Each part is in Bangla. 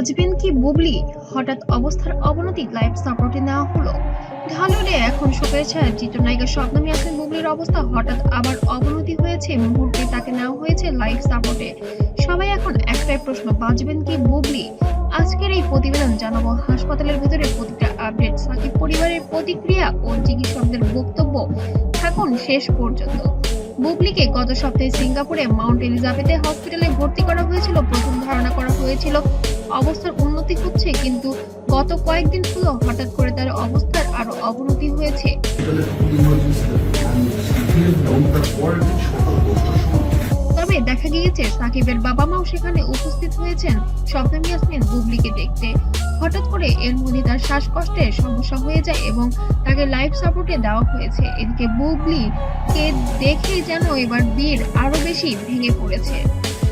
বাঁচবেন কি বুবলি? হঠাৎ অবস্থার অবনতি, লাইফ সাপোর্টে নেওয়া হলো। ঢালিউডে এখন শোকের ছায়ায় চিত্রনায়িকা শবনম ইয়াসমিন বুবলির অবস্থা হঠাৎ আবার অবনতি হয়েছে। মুহূর্তে তাকে নেওয়া হয়েছে লাইফ সাপোর্টে। সবাই এখন একটাই প্রশ্ন, বাঁচবেন কি বুবলি? আজকের এই প্রতিবেদন জানাবো হাসপাতালের ভেতরে প্রতিটা আপডেট, সাকিব পরিবারের প্রতিক্রিয়া ও চিকিৎসকদের বক্তব্য। থাকুন শেষ পর্যন্ত। বুবলিকে গত সপ্তাহে সিঙ্গাপুরে মাউন্ট এলিজাবেথে হসপিটালে ভর্তি করা হয়েছিল। প্রথম ধারণা করা হয়েছিল অবস্থার উন্নতি হচ্ছে, কিন্তু গত কয়েকদিন হলো হঠাৎ করে তার অবস্থার আরো অবনতি হয়েছে। তবে দেখা গিয়েছে সাকিবের বাবা মাও সেখানে উপস্থিত হয়েছেন শবনম ইয়াসমিন বুবলিকে দেখতে। হঠাৎ করে এর মধ্যে তার শ্বাসকষ্টের সমস্যা হয়ে যায় এবং তাকে লাইফ সাপোর্টে দেওয়া হয়েছে। এদিকে বুবলিকে দেখে যেন এবার বীর আরো বেশি ভেঙে পড়েছে।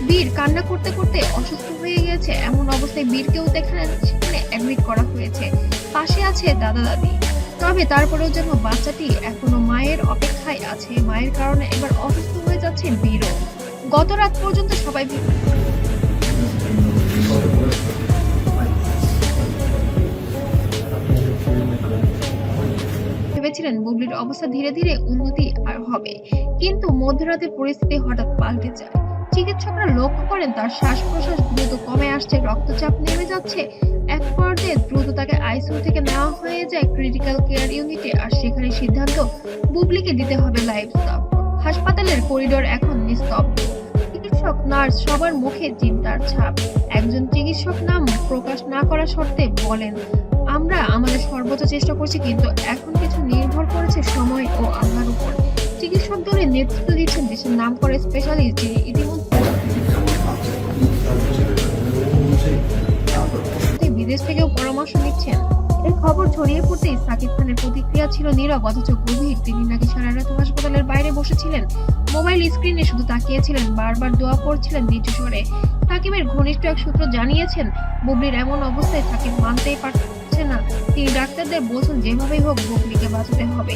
বীর কান্না করতে করতে অসুস্থ হয়ে গেছে। এমন অবস্থায় বীরকেও সেখানে অ্যাডমিট করা হয়েছে। পাশে আছে দাদা দাদি। তবে তারপরেও যেন বাচ্চাটি এখনো মায়ের অপেক্ষায় আছে। মায়ের কারণে এবার অসুস্থ হয়ে যাচ্ছে বীরও। গত রাত পর্যন্ত সবাই ভেবেছিলেন বুবলির অবস্থা ধীরে ধীরে উন্নতি আর হবে, কিন্তু মধ্যরাতে পরিস্থিতি হঠাৎ পাল্টে যায়। চিকিৎসকরা লক্ষ্য করেন তার শ্বাস প্রশ্বাস দ্রুত কমে আসছে, রক্তচাপ নেমে যাচ্ছে। এক পর্যায়ে দ্রুত তাকে আইসিইউ থেকে নেওয়া হয়ে যায় ক্রিটিক্যাল কেয়ার ইউনিটে। আর সেখানে সিদ্ধান্ত, বুবলিকে দিতে হবে লাইফ সাপোর্ট। হাসপাতালের করিডোর এখন নিস্তব্ধ। চিকিৎসক, নার্স সবার মুখে চিন্তার ছাপ। একজন চিকিৎসক নাম প্রকাশ না করা শর্তে বলেন, আমরা আমাদের সর্বোচ্চ চেষ্টা করছি, কিন্তু এখন কিছু নির্ভর করেছে সময় ও আল্লাহর উপর। চিকিৎসক দলের নেতৃত্ব দিচ্ছেন দেশের নামকরা স্পেশালিস্ট, যিনি ইতিমধ্যে বিদেশ থেকেও পরামর্শ নিচ্ছেন। এই খবর ছড়িয়ে পড়তেই সাকিব খানের প্রতিক্রিয়া ছিল নীরব অথচ গভীর। তিনি নাকি সারা রাত হাসপাতালের বাইরে বসেছিলেন, মোবাইল স্ক্রিনে শুধু তাকিয়েছিলেন, বারবার দোয়া পড়ছিলেন নিচু স্বরে। সাকিবের ঘনিষ্ঠ এক সূত্র জানিয়েছেন, বুবলির এমন অবস্থায় সাকিব মানতেই পারছে না। তিনি ডাক্তারদের বলছেন যেভাবেই হোক বুবলিকে বাঁচাতে হবে।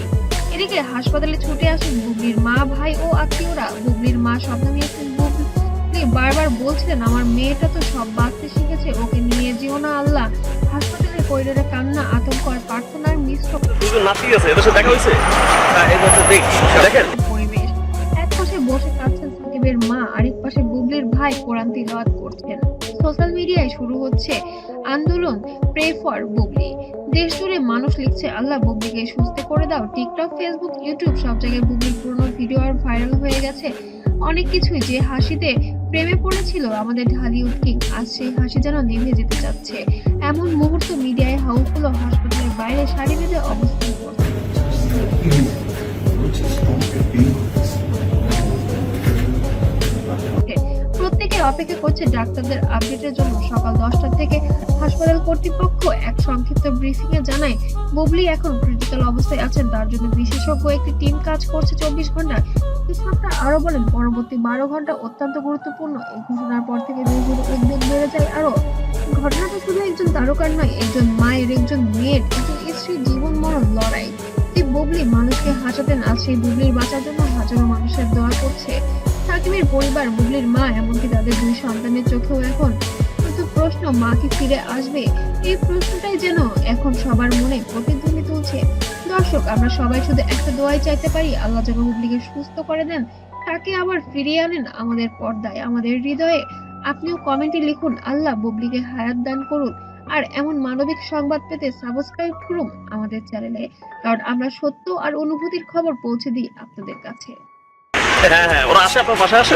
এদিকে হাসপাতালে ছুটে আসেন বুবলির মা, ভাই ও আত্মীয়রা। বুবলির মা শবনম ইয়াসমিন বুবলি বারবার বলছিলেন, আমার মেয়েটা তো সব বাঁচতে শিখেছে, ওকে নিয়ে যেও না আল্লাহ। হাসপাতালের করিডোরে কান্না, আতঙ্ক আর প্রার্থনার মিশ্র পরিবেশ। এক পাশে বসে কাঁদছেন সাকিবের মা, আরেক পাশে বুবলির ভাই কোরআন তিলাওয়াত করছেন। সোশ্যাল মিডিয়ায় শুরু হচ্ছে আন্দোলন, প্রে ফর বুবলি। দেশ জুড়ে মানুষ লিখছে, আল্লাহ বুবলিকে সুস্থ করে দাও। টিকটক, ফেসবুক, ইউটিউব সব জায়গায় বুবলির পুরনো ভিডিও আর ভাইরাল হয়ে গেছে। অনেক কিছুই, যে হাসিতে প্রেমে পড়েছিল আমাদের ঢালিউড কিং, আজ সেই হাসি যেন নিভে যেতে চাচ্ছে। এমন মুহূর্ত মিডিয়ায় হাউসফুল হাসপাতালের বাইরে সারি বেঁধে অবস্থান করছে। প্রত্যেকে অপেক্ষা করছে ডাক্তারদের আপডেটের জন্য। সকাল 10টা থেকে হাসপাতাল কর্তৃপক্ষ এক সংক্ষিপ্ত ব্রিফিং এ জানায়, বুবলি এখন ক্রিটিক্যাল অবস্থায় আছেন। তার জন্য বিশেষজ্ঞ একটি টিম কাজ করছে 24 ঘন্টা। চিকিৎসকরা আরো বলেন, পরবর্তী 12 ঘন্টা অত্যন্ত গুরুত্বপূর্ণ। এই ঘোষণার পর থেকে রোগীর উদ্বেগ বেড়ে যায় আরো। ঘটনাটা শুধু একজন তারকার নয়, একজন মায়ের, একজন মেয়ের, একজন স্ত্রীর জীবন মরণ লড়াই। যে বুবলি মানুষকে হাসাতেন, আজ সেই বুবলির বাঁচার জন্য হাজারো মানুষের দোয়া করছে। সাকিবের পরিবার, বুবলির মা, এমনকি তাদের দুই সন্তানের চোখেও এখন কিন্তু প্রশ্ন, মা কি ফিরে আসবে? এই প্রশ্নটাই যেন এখন সবার মনে প্রতিধ্বনি তুলছে। দর্শক, আমরা সবাই শুধু একটা দোয়াই চাইতে পারি, আল্লাহ যেন বুবলিকে সুস্থ করে দেন, তাকে আবার ফিরিয়ে আনেন আমাদের পর্দায়, আমাদের হৃদয়ে। আপনিও কমেন্টে লিখুন, আল্লাহ বুবলিকে হায়াত দান করুন। আর এমন মানবিক সংবাদ পেতে সাবস্ক্রাইব করুন আমাদের চ্যানেলে, কারণ আমরা সত্য আর অনুভূতির খবর পৌঁছে দিই আপনাদের কাছে। হ্যাঁ, ওরা আসে আপনার বাসায় আসে।